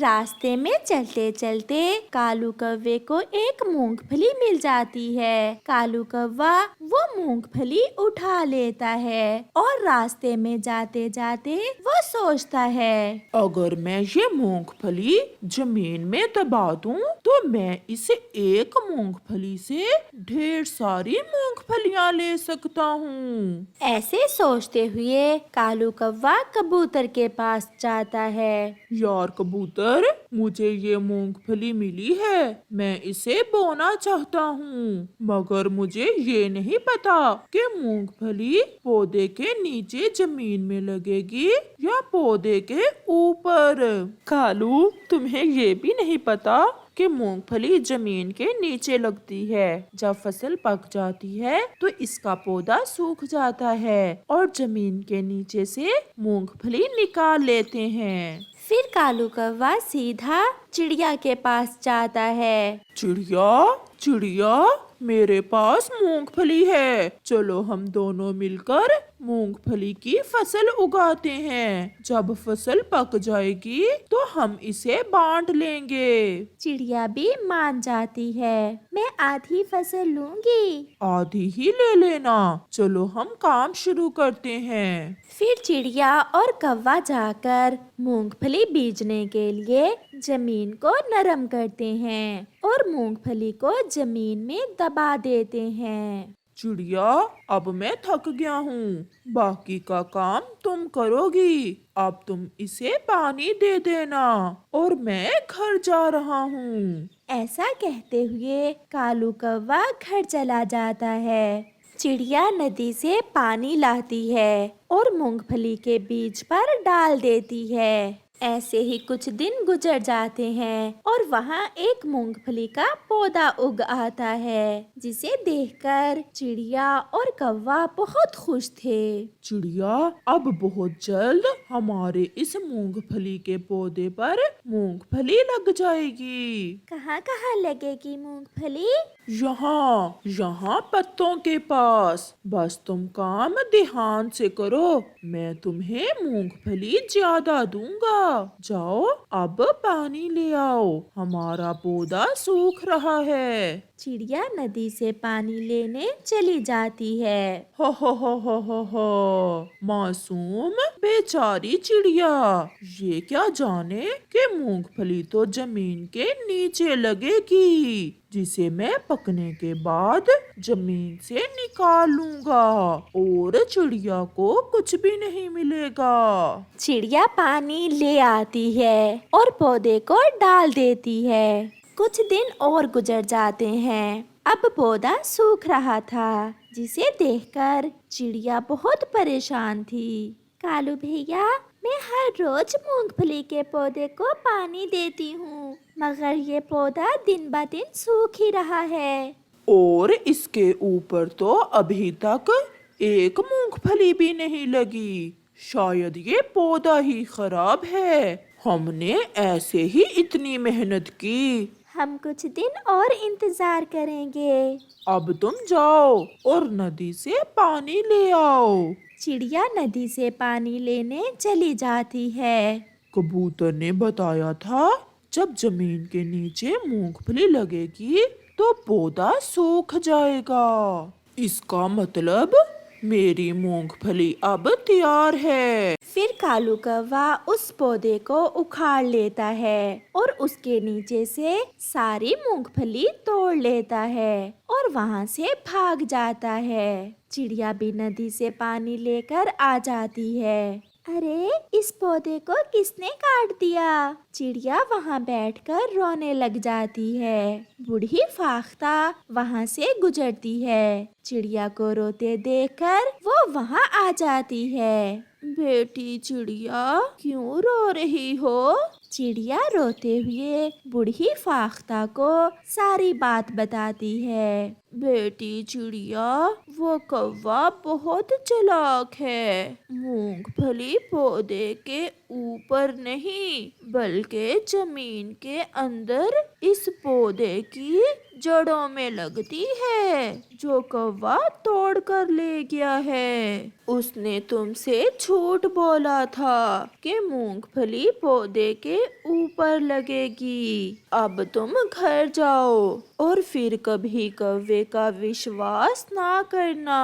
रास्ते में चलते चलते कालू कौवे को एक मूंगफली मिल जाती है। कालू कौवा वो मूंगफली उठा लेता है और रास्ते में जाते जाते वो सोचता है, अगर मैं ये मूंगफली जमीन में दबा दूं तो मैं इसे एक मूंगफली से ढेर सारी मूंगफलियां ले सकता हूँ। ऐसे सोचते हुए कालू कौवा कबूतर के पास जाता है। यार कबूतर, मुझे ये मूंगफली मिली है, मैं इसे बोना चाहता हूँ, मगर मुझे ये नहीं पता कि मूंगफली पौधे के नीचे जमीन में लगेगी या पौधे के ऊपर। कालू, तुम्हें ये भी नहीं पता कि मूंगफली जमीन के नीचे लगती है। जब फसल पक जाती है तो इसका पौधा सूख जाता है और जमीन के नीचे से मूंगफली निकाल लेते हैं। फिर कालू कौवा सीधा चिड़िया के पास जाता है। चिड़िया, चिड़िया, मेरे पास मूंगफली है, चलो हम दोनों मिलकर मूंगफली की फसल उगाते हैं। जब फसल पक जाएगी तो हम इसे बांट लेंगे। चिड़िया भी मान जाती है। मैं आधी फसल लूंगी। आधी ही ले लेना, चलो हम काम शुरू करते हैं। फिर चिड़िया और कौवा जाकर मूंगफली बीजने के लिए जमीन को नरम करते हैं और मूंगफली को जमीन में दबा देते हैं। चिड़िया, अब मैं थक गया हूँ, बाकी का काम तुम करोगी। अब तुम इसे पानी दे देना और मैं घर जा रहा हूँ। ऐसा कहते हुए कालू कौवा घर चला जाता है। चिड़िया नदी से पानी लाती है और मूंगफली के बीज पर डाल देती है। ऐसे ही कुछ दिन गुजर जाते हैं और वहाँ एक मूंगफली का पौधा उग आता है, जिसे देखकर चिड़िया और कौवा बहुत खुश थे। चिड़िया, अब बहुत जल्द हमारे इस मूंगफली के पौधे पर मूंगफली लग जाएगी। कहाँ कहाँ लगेगी मूंगफली? यहाँ यहाँ पत्तों के पास। बस तुम काम ध्यान से करो, मैं तुम्हें मूंगफली ज्यादा दूंगा। जाओ अब पानी ले आओ, हमारा पौधा सूख रहा है। चिड़िया नदी से पानी लेने चली जाती है। हो, मासूम बेचारी चिड़िया, ये क्या जाने कि मूंगफली तो जमीन के नीचे लगेगी, जिसे मैं पकने के बाद जमीन से निकाल लूंगा और चिड़िया को कुछ भी नहीं मिलेगा। चिड़िया पानी ले आती है और पौधे को डाल देती है। कुछ दिन और गुजर जाते हैं। अब पौधा सूख रहा था, जिसे देखकर चिड़िया बहुत परेशान थी। कालू भैया, मैं हर रोज मूंगफली के पौधे को पानी देती हूँ, मगर ये पौधा दिन ब दिन सूख ही रहा है। और इसके ऊपर तो अभी तक एक मूंगफली भी नहीं लगी। शायद ये पौधा ही खराब है। हमने ऐसे ही इतनी मेहनत की। हम कुछ दिन और इंतजार करेंगे। अब तुम जाओ और नदी से पानी ले आओ। चिड़िया नदी से पानी लेने चली जाती है। कबूतर ने बताया था, जब जमीन के नीचे मूंगफली लगेगी तो पौधा सूख जाएगा। इसका मतलब मेरी मूंगफली अब तैयार है। फिर कालू कौवा उस पौधे को उखाड़ लेता है और उसके नीचे से सारी मूंगफली तोड़ लेता है और वहाँ से भाग जाता है। चिड़िया भी नदी से पानी लेकर आ जाती है। अरे, इस पौधे को किसने काट दिया? चिड़िया वहाँ बैठकर रोने लग जाती है। बूढ़ी फाख्ता वहाँ से गुजरती है। चिड़िया को रोते देखकर वो वहाँ आ जाती है। बेटी चिड़िया, क्यों रो रही हो? चिड़िया रोते हुए बूढ़ी फाख्ता को सारी बात बताती है। बेटी चिड़िया, वो कौवा बहुत चालाक है। मूंगफली पौधे के ऊपर नहीं, बल्कि जमीन के अंदर इस पौधे की जड़ों में लगती है जो कौवा तोड़ कर ले गया है। उसने तुमसे झूठ बोला था कि मूंगफली पौधे के ऊपर लगेगी। अब तुम घर जाओ और फिर कभी कौवे का विश्वास ना करना।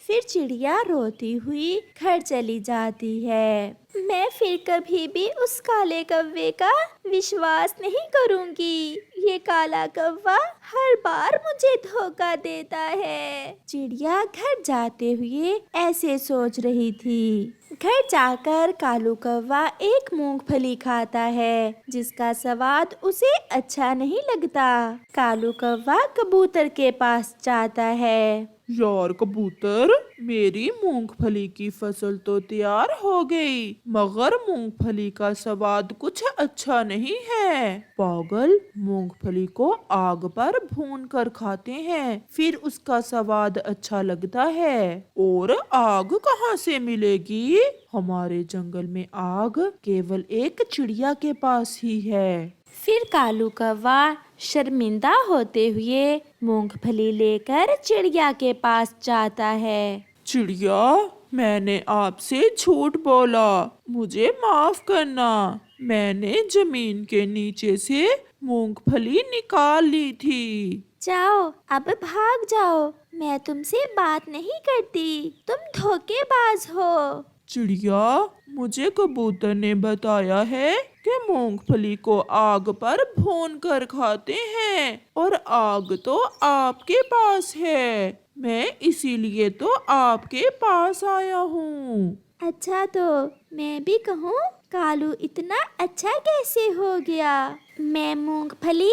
फिर चिड़िया रोती हुई घर चली जाती है। मैं फिर कभी भी उस काले कौवे का विश्वास नहीं करूंगी। ये काला कौवा हर बार मुझे धोखा देता है। चिड़िया घर जाते हुए ऐसे सोच रही थी। घर जाकर कालू कौवा एक मूंगफली खाता है जिसका स्वाद उसे अच्छा नहीं लगता। कालू कौवा कबूतर के पास जाता है। यार कबूतर, मेरी मूंगफली की फसल तो तैयार हो गई, मगर मूंगफली का स्वाद कुछ अच्छा नहीं है। पागल, मूंगफली को आग पर भून कर खाते हैं, फिर उसका स्वाद अच्छा लगता है। और आग कहाँ से मिलेगी? हमारे जंगल में आग केवल एक चिड़िया के पास ही है। फिर कालू कौवा शर्मिंदा होते हुए मूंगफली लेकर चिड़िया के पास जाता है। चिड़िया, मैंने आपसे झूठ बोला, मुझे माफ करना। मैंने जमीन के नीचे से मूंगफली निकाल ली थी। जाओ, अब भाग जाओ। मैं तुमसे बात नहीं करती। तुम धोखेबाज हो। चिड़िया, मुझे कबूतर ने बताया है कि मूंगफली को आग पर भून कर खाते हैं और आग तो आपके पास है। मैं इसीलिए तो आपके पास आया हूँ। अच्छा, तो मैं भी कहूँ, कालू इतना अच्छा कैसे हो गया? मैं मूंगफली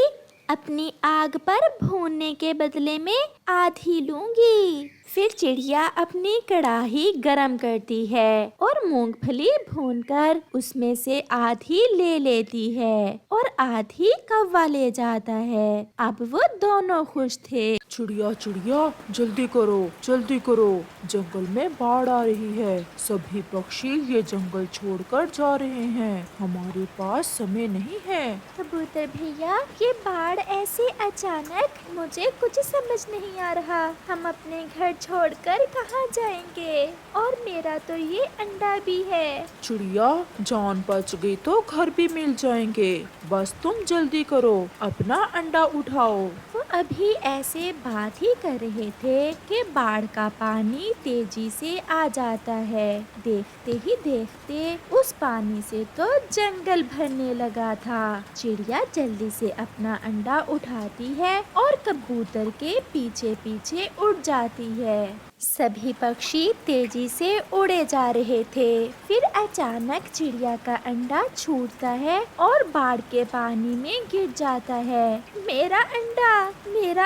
अपनी आग पर भूनने के बदले में आधी लूंगी। फिर चिड़िया अपनी कढ़ाई गरम करती है और मूंगफली भूनकर उसमें से आधी ले लेती है और आधी कौवा ले जाता है। अब वो दोनों खुश थे। चिड़िया चिड़िया, जल्दी करो जल्दी करो, जंगल में बाढ़ आ रही है। सभी पक्षी ये जंगल छोड़कर जा रहे हैं, हमारे पास समय नहीं है। कबूतर भैया, ये बाढ़ ऐसे अचानक, मुझे कुछ समझ नहीं आ रहा। हम अपने घर छोड़कर कहाँ जाएंगे? और मेरा तो ये अंडा भी है। चिड़िया, जान बच गई तो घर भी मिल जाएंगे, बस तुम जल्दी करो, अपना अंडा उठाओ। वो अभी ऐसे बात ही कर रहे थे कि बाढ़ का पानी तेजी से आ जाता है। देखते ही देखते उस पानी से तो जंगल भरने लगा था। चिड़िया जल्दी से अपना अंडा उठाती है और कबूतर के पीछे पीछे उड़ जाती है। सभी पक्षी तेजी से उड़े जा रहे थे। फिर अचानक चिड़िया का अंडा छूटता है और बाढ़ के पानी में गिर जाता है। मेरा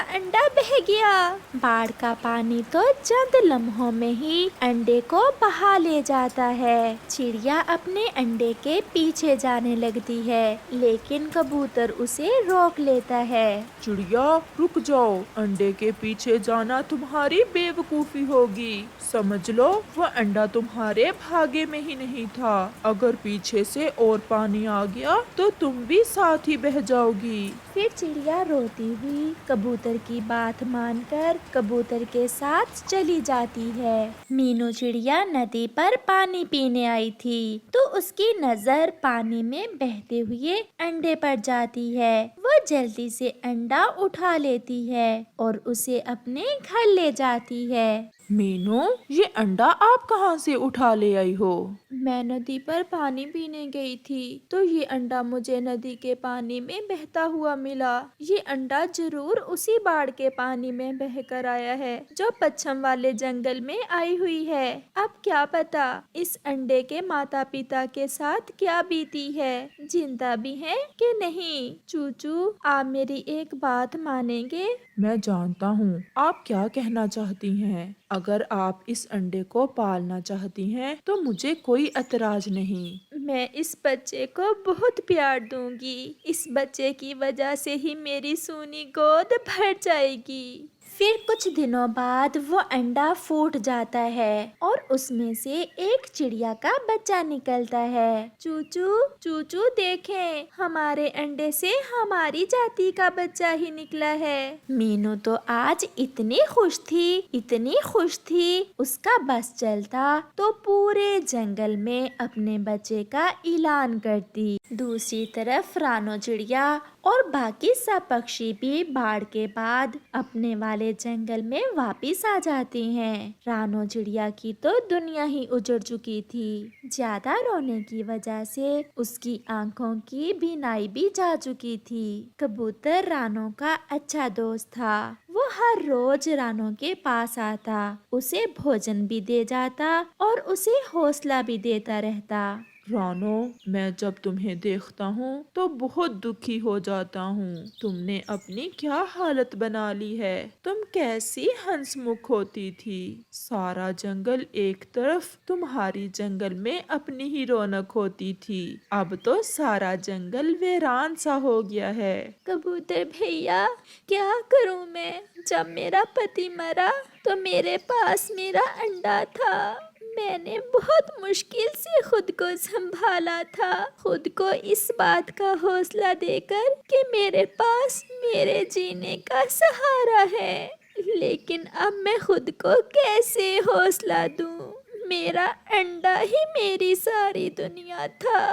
अंडा बह गया। बाढ़ का पानी तो चंद लम्हों में ही अंडे को बहा ले जाता है। चिड़िया अपने अंडे के पीछे जाने लगती है, लेकिन कबूतर उसे रोक लेता है। चिड़िया, रुक जाओ, अंडे के पीछे जाना तुम्हारी बेवकूफी होगी। समझ लो, वह अंडा तुम्हारे भागे में ही नहीं था। अगर पीछे से और पानी आ गया तो तुम भी साथ ही बह जाओगी। फिर चिड़िया रोती हुई कबूतर की बात मानकर कबूतर के साथ चली जाती है। मीनू चिड़िया नदी पर पानी पीने आई थी तो उसकी नजर पानी में बहते हुए अंडे पर जाती है। वो जल्दी से अंडा उठा लेती है और उसे अपने घर ले जाती है। मीनू, ये अंडा आप कहाँ से उठा ले आई हो? मैं नदी पर पानी पीने गई थी तो ये अंडा मुझे नदी के पानी में बहता हुआ मिला। ये अंडा जरूर उसी बाढ़ के पानी में बहकर आया है जो पश्चिम वाले जंगल में आई हुई है। अब क्या पता इस अंडे के माता पिता के साथ क्या बीती है, जिंदा भी है कि नहीं। चूचू, आप मेरी एक बात मानेंगे? मैं जानता हूँ आप क्या कहना चाहती हैं। अगर आप इस अंडे को पालना चाहती हैं तो मुझे कोई एतराज नहीं। मैं इस बच्चे को बहुत प्यार दूंगी। इस बच्चे की वजह से ही मेरी सूनी गोद भर जाएगी। फिर कुछ दिनों बाद वो अंडा फूट जाता है और उसमें से एक चिड़िया का बच्चा निकलता है। चूचू चूचू देखें, हमारे अंडे से हमारी जाति का बच्चा ही निकला है। मीनू तो आज इतनी खुश थी, इतनी खुश थी, उसका बस चलता तो पूरे जंगल में अपने बच्चे का ऐलान करती। दूसरी तरफ रानो चिड़िया और बाकी सब पक्षी भी बाढ़ के बाद अपने वाले जंगल में वापिस आ जाते हैं। रानो चिड़िया की तो दुनिया ही उजड़ चुकी थी। ज्यादा रोने की वजह से उसकी आंखों की बीनाई भी जा चुकी थी। कबूतर रानो का अच्छा दोस्त था। वो हर रोज रानो के पास आता, उसे भोजन भी दे जाता और उसे हौसला भी देता रहता। रानो, मैं जब तुम्हें देखता हूँ तो बहुत दुखी हो जाता हूँ। तुमने अपनी क्या हालत बना ली है। तुम कैसी हंसमुख होती थी। सारा जंगल एक तरफ, तुम्हारी जंगल में अपनी ही रौनक होती थी। अब तो सारा जंगल वीरान सा हो गया है। कबूतर भैया, क्या करूं मैं? जब मेरा पति मरा तो मेरे पास मेरा अंडा था। मैंने बहुत मुश्किल से खुद को संभाला था, खुद को इस बात का हौसला देकर कि मेरे पास मेरे जीने का सहारा है। लेकिन अब मैं खुद को कैसे हौसला दूं? मेरा अंडा ही मेरी सारी दुनिया था।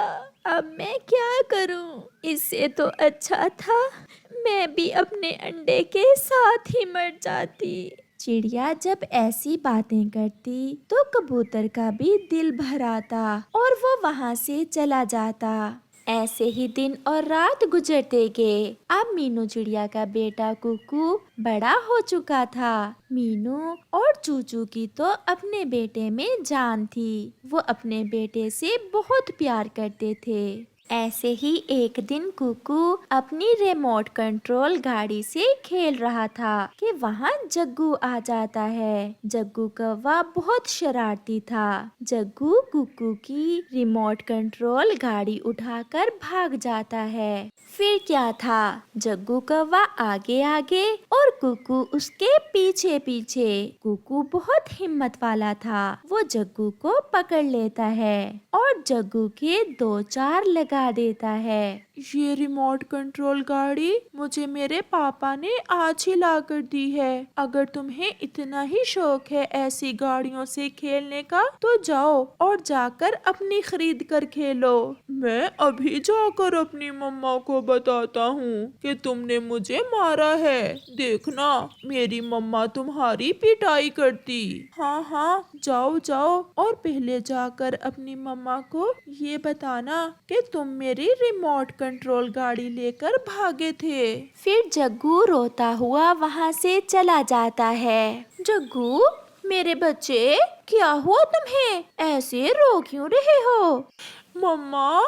अब मैं क्या करूं? इससे तो अच्छा था मैं भी अपने अंडे के साथ ही मर जाती। चिड़िया जब ऐसी बातें करती तो कबूतर का भी दिल भर आता और वो वहाँ से चला जाता। ऐसे ही दिन और रात गुजरते गए। अब मीनू चिड़िया का बेटा कुकू बड़ा हो चुका था। मीनू और चूचू की तो अपने बेटे में जान थी। वो अपने बेटे से बहुत प्यार करते थे। ऐसे ही एक दिन कुकू अपनी रिमोट कंट्रोल गाड़ी से खेल रहा था कि वहाँ जग्गू आ जाता है। जग्गू कौवा बहुत शरारती था। जग्गू कुकू की रिमोट कंट्रोल गाड़ी उठाकर भाग जाता है। फिर क्या था, जग्गू कौवा आगे आगे और कुकू उसके पीछे पीछे। कुकू बहुत हिम्मत वाला था। वो जग्गू को पकड़ लेता है और जग्गू के 2-4 लगा देता है। ये रिमोट कंट्रोल गाड़ी मुझे मेरे पापा ने आज ही ला कर दी है। अगर तुम्हें इतना ही शौक है ऐसी गाड़ियों से खेलने का तो जाओ और जाकर अपनी खरीद कर खेलो। मैं अभी जाकर अपनी मम्मा को बताता हूँ कि तुमने मुझे मारा है। देखना मेरी मम्मा तुम्हारी पिटाई करती। हाँ हाँ, जाओ जाओ और पहले जाकर अपनी मम्मा को ये बताना कि तुम मेरी रिमोट कंट्रोल गाड़ी लेकर भागे थे। फिर जग्गू रोता हुआ वहाँ से चला जाता है। जग्गू, मेरे बच्चे, क्या हुआ तुम्हें? ऐसे रो क्यों रहे हो? मम्मा,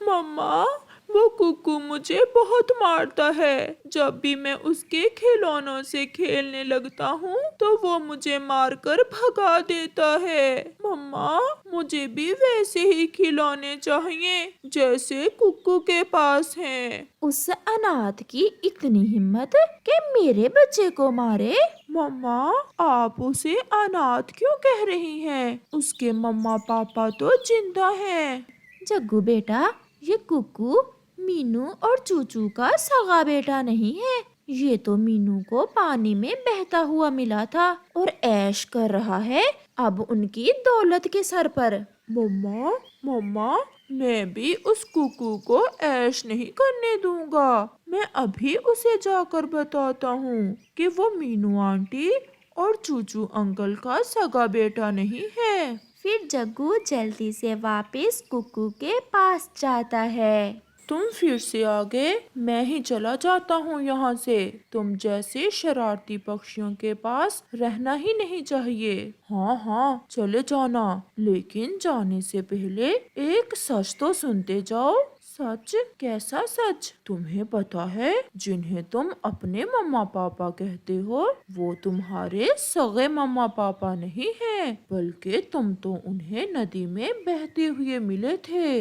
मम्मा, वो कुकू मुझे बहुत मारता है। जब भी मैं उसके खिलौनों से खेलने लगता हूँ तो वो मुझे मारकर भगा देता है। मम्मा, मुझे भी वैसे ही खिलौने चाहिए जैसे कुकू के पास हैं। उस अनाथ की इतनी हिम्मत कि मेरे बच्चे को मारे? मम्मा, आप उसे अनाथ क्यों कह रही हैं? उसके मम्मा पापा तो जिंदा हैं। जग्गू बेटा, ये कुकू मीनू और चूचू का सगा बेटा नहीं है। ये तो मीनू को पानी में बहता हुआ मिला था और ऐश कर रहा है अब उनकी दौलत के सर पर। मम्मा, मम्मा, मैं भी उस कुकू को ऐश नहीं करने दूंगा। मैं अभी उसे जाकर बताता हूँ कि वो मीनू आंटी और चूचू अंकल का सगा बेटा नहीं है। फिर जग्गू जल्दी से वापस कुकू के पास जाता है। तुम फिर से आ गए। मैं ही चला जाता हूँ यहाँ से। तुम जैसे शरारती पक्षियों के पास रहना ही नहीं चाहिए। हाँ हाँ, चले जाना, लेकिन जाने से पहले एक सच तो सुनते जाओ। सच? कैसा सच? तुम्हें पता है जिन्हें तुम अपने मम्मा पापा कहते हो वो तुम्हारे सगे मम्मा पापा नहीं हैं, बल्कि तुम तो उन्हें नदी में बहते हुए मिले थे।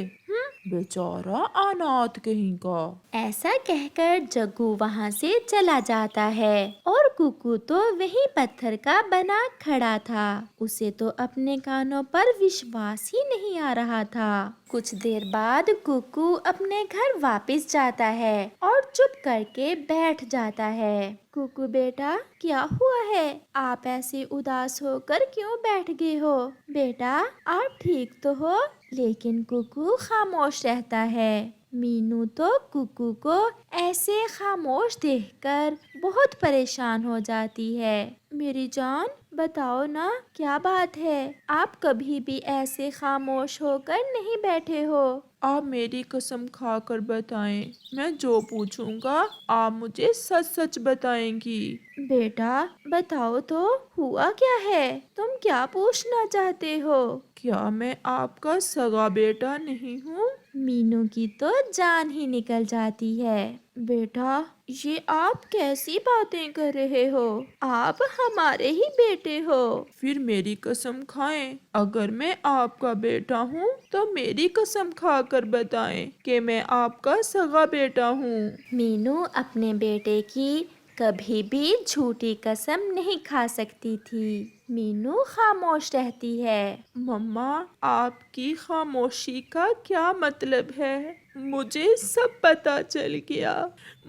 बेचारा अनाथ कहीं का। ऐसा कहकर जग्गू वहाँ से चला जाता है और कुकू तो वही पत्थर का बना खड़ा था। उसे तो अपने कानों पर विश्वास ही नहीं आ रहा था। कुछ देर बाद कुकू अपने घर वापस जाता है और चुप करके बैठ जाता है। कुकू बेटा, क्या हुआ है? आप ऐसे उदास होकर क्यों बैठ गए हो? बेटा, आप ठीक तो हो? लेकिन कुकू खामोश रहता है। मीनू तो कुकू को ऐसे खामोश देखकर बहुत परेशान हो जाती है। मेरी जान, बताओ ना, क्या बात है? आप कभी भी ऐसे खामोश होकर नहीं बैठे हो। आप मेरी कसम खाकर बताएं, मैं जो पूछूंगा आप मुझे सच सच बताएंगी। बेटा, बताओ तो, हुआ क्या है? तुम क्या पूछना चाहते हो? क्या मैं आपका सगा बेटा नहीं हूँ? मीनू की तो जान ही निकल जाती है। बेटा, ये आप कैसी बातें कर रहे हो? आप हमारे ही बेटे हो। फिर मेरी कसम खाएं, अगर मैं आपका बेटा हूँ तो मेरी कसम खाकर बताएं कि मैं आपका सगा बेटा हूँ। मीनू अपने बेटे की कभी भी झूठी कसम नहीं खा सकती थी। मीनू खामोश रहती है। मम्मा, आपकी खामोशी का क्या मतलब है? मुझे सब पता चल गया,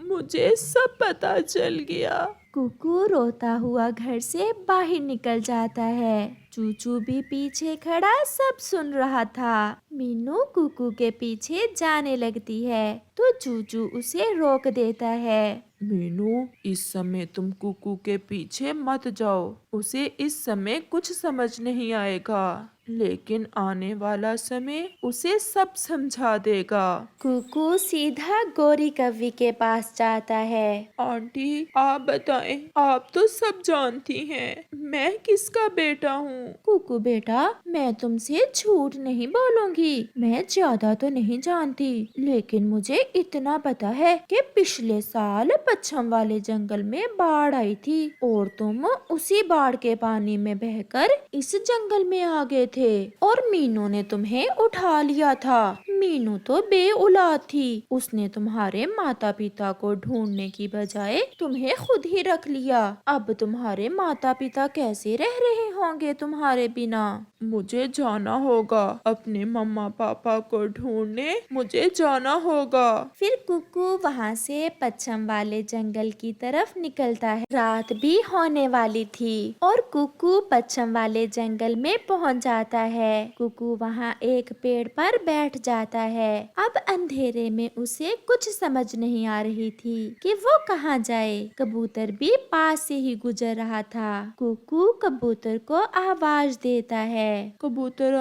मुझे सब पता चल गया। कुकू रोता हुआ घर से बाहर निकल जाता है। चूचू भी पीछे खड़ा सब सुन रहा था। मीनू कुकू के पीछे जाने लगती है तो चूचू उसे रोक देता है। मीनू, इस समय तुम कुकू के पीछे मत जाओ। उसे इस समय कुछ समझ नहीं आएगा, लेकिन आने वाला समय उसे सब समझा देगा। कुकू सीधा गोरी कव्वी के पास जाता है। आंटी, आप बताएं, आप तो सब जानती हैं, मैं किसका बेटा हूँ? कुकू बेटा, मैं तुमसे झूठ नहीं बोलूंगी। मैं ज्यादा तो नहीं जानती, लेकिन मुझे इतना पता है कि पिछले साल पश्चिम वाले जंगल में बाढ़ आई थी और तुम उसी बाढ़ के पानी में बहकर इस जंगल में आ गए थे और मीनू ने तुम्हें उठा लिया था। मीनू तो बेऔलाद थी। उसने तुम्हारे माता पिता को ढूंढने की बजाय तुम्हें खुद ही रख लिया। अब तुम्हारे माता पिता कैसे रह रहे होंगे तुम्हारे बिना? मुझे जाना होगा अपने मम्मा पापा को ढूंढने, मुझे जाना होगा। फिर कुकू वहाँ से पश्चिम वाले जंगल की तरफ निकलता है। रात भी होने वाली थी और कुकू पश्चिम वाले जंगल में पहुँच जाता है। कुकू वहाँ एक पेड़ पर बैठ जाता है। अब अंधेरे में उसे कुछ समझ नहीं आ रही थी कि वो कहाँ जाए। कबूतर भी पास से ही गुजर रहा था। कुकू कबूतर को आवाज देता है। कबूतर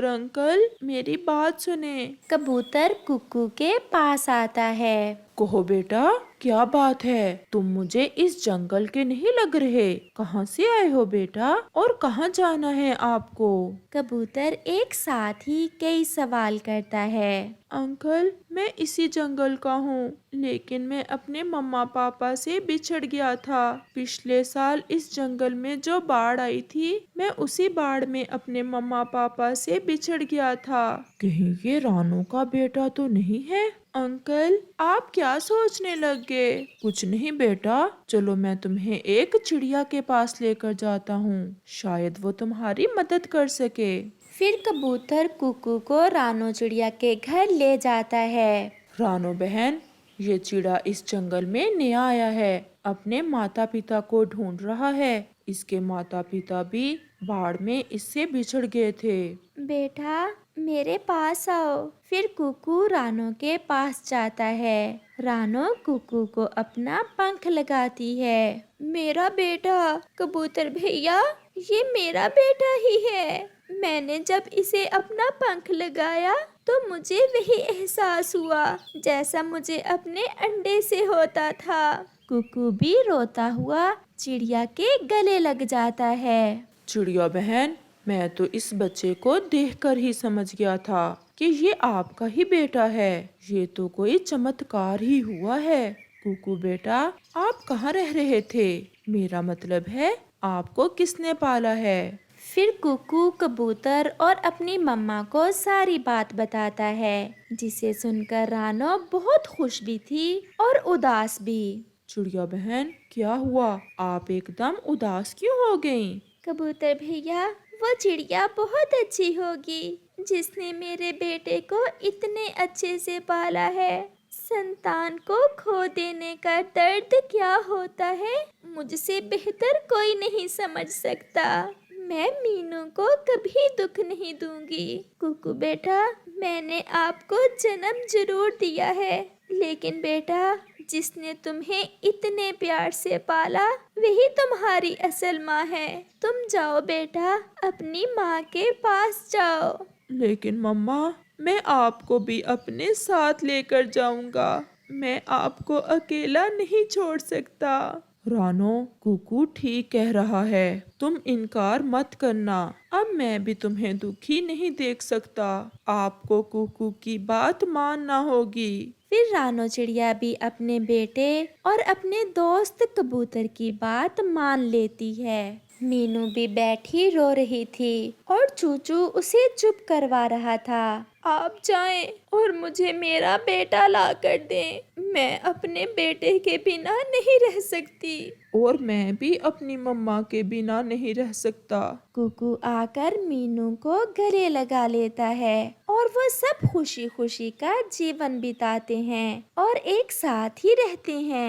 अंकल, मेरी बात सुने। कबूतर कुकू के पास आता है। कहो बेटा, क्या बात है? तुम मुझे इस जंगल के नहीं लग रहे। कहाँ से आए हो बेटा और कहाँ जाना है आपको? कबूतर एक साथ ही कई सवाल करता है। अंकल, मैं इसी जंगल का हूँ, लेकिन मैं अपने मम्मा पापा से बिछड़ गया था। पिछले साल इस जंगल में जो बाढ़ आई थी, मैं उसी बाढ़ में अपने मम्मा पापा से बिछड़ गया था। कहीं ये रानू का बेटा तो नहीं है? अंकल, आप क्या सोचने लग गए? कुछ नहीं बेटा, चलो मैं तुम्हें एक चिड़िया के पास लेकर जाता हूँ, शायद वो तुम्हारी मदद कर सके। फिर कबूतर कुकू को रानो चिड़िया के घर ले जाता है। रानो बहन, ये चिड़ा इस जंगल में नया आया है, अपने माता पिता को ढूंढ रहा है। इसके माता पिता भी बाढ़ में इससे बिछड़ गए थे। बेटा, मेरे पास आओ। फिर कुकू रानो के पास जाता है। रानो कुकू को अपना पंख लगाती है। मेरा बेटा कबूतर भैया, ये मेरा बेटा ही है। मैंने जब इसे अपना पंख लगाया तो मुझे वही एहसास हुआ जैसा मुझे अपने अंडे से होता था। कुकू भी रोता हुआ चिड़िया के गले लग जाता है। चिड़िया बहन, मैं तो इस बच्चे को देखकर ही समझ गया था कि ये आपका ही बेटा है। ये तो कोई चमत्कार ही हुआ है। कुकू बेटा, आप कहाँ रह रहे थे? मेरा मतलब है, आपको किसने पाला है? फिर कुकू कबूतर और अपनी मम्मा को सारी बात बताता है, जिसे सुनकर रानो बहुत खुश भी थी और उदास भी। चिड़िया बहन, क्या हुआ? आप एकदम उदास क्यों हो गईं? कबूतर भैया, वो चिड़िया बहुत अच्छी होगी जिसने मेरे बेटे को इतने अच्छे से पाला है। संतान को खो देने का दर्द क्या होता है, मुझसे बेहतर कोई नहीं समझ सकता। मैं मीनू को कभी दुख नहीं दूंगी। कुकू बेटा, मैंने आपको जन्म जरूर दिया है, लेकिन बेटा, जिसने तुम्हें इतने प्यार से पाला वही तुम्हारी असल माँ है। तुम जाओ बेटा, अपनी माँ के पास जाओ। लेकिन मम्मा, मैं आपको भी अपने साथ लेकर जाऊंगा। मैं आपको अकेला नहीं छोड़ सकता। रानो, कुकू ठीक कह रहा है। तुम इनकार मत करना। अब मैं भी तुम्हें दुखी नहीं देख सकता। आपको कुकू की बात मानना होगी। फिर रानो चिड़िया भी अपने बेटे और अपने दोस्त कबूतर की बात मान लेती है। मीनू भी बैठी रो रही थी और चूचू उसे चुप करवा रहा था। आप जाएं और मुझे मेरा बेटा ला कर दें। मैं अपने बेटे के बिना नहीं रह सकती। और मैं भी अपनी मम्मा के बिना नहीं रह सकता। कुकू आकर मीनू को गले लगा लेता है और वो सब खुशी खुशी का जीवन बिताते हैं और एक साथ ही रहते हैं।